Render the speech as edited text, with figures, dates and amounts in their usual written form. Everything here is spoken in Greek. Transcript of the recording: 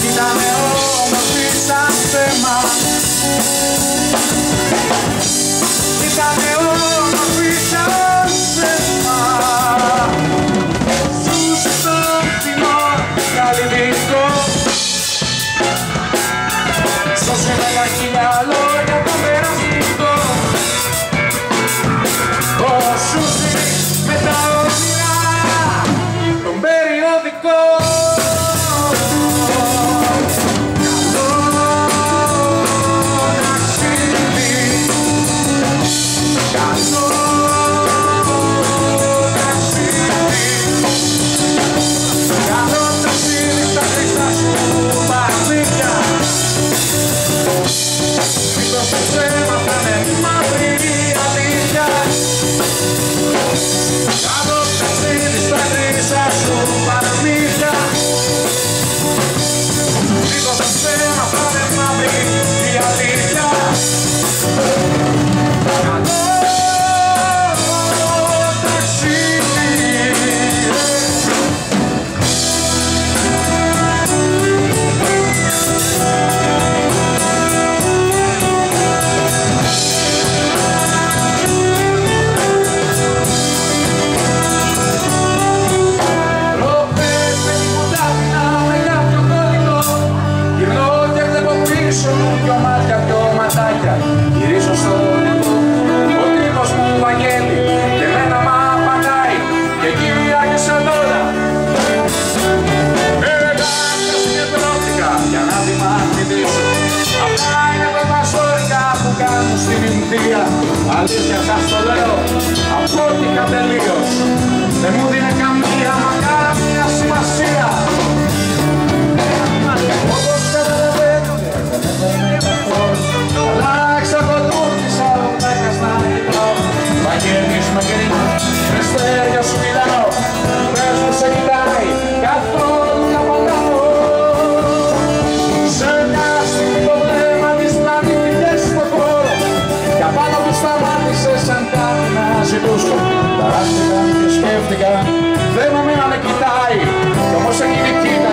Ήτανε όμορφη σαν θέμα. Ήτανε όμορφη σαν θέμα. Ζούσε στο τιμό καλλιτικό. Σώσε με τα χίλια λόγια το περαστικό. Όσο ζει με τα όνειρα τον περιοδικό. Γυρίζω στο όνειρο, ο τύπος μου Βαγγέλη και μένα μ' απαντάει και εκεί άρχισα τώρα. Πέρασε συγκεντρώθηκα για να τη μαθητήσω. Αυτά είναι τα ζώρικα που κάνουν στην Ινδία. Αλήθεια σας το λέω, απότυχα τελείως. Δεν μου δίνει καμία μα καμία σημασία. Όπως καταλαβαίνετε δεν είναι καθόλου. Αλλά εξακολούθησα μέγας να κοιτάω. Βαγγέλης μακριά, με στέρια σου μιλάω. Πες μου σε κοιτάει, καθόλου να απαντάω. Σε μια στιγμή το βλέμμα της πλανήτηκες στο χώρο. Και απάνω του σταμάτησε σαν κάτι να ζητούσα. Ταράχτηκα και σκέφτηκα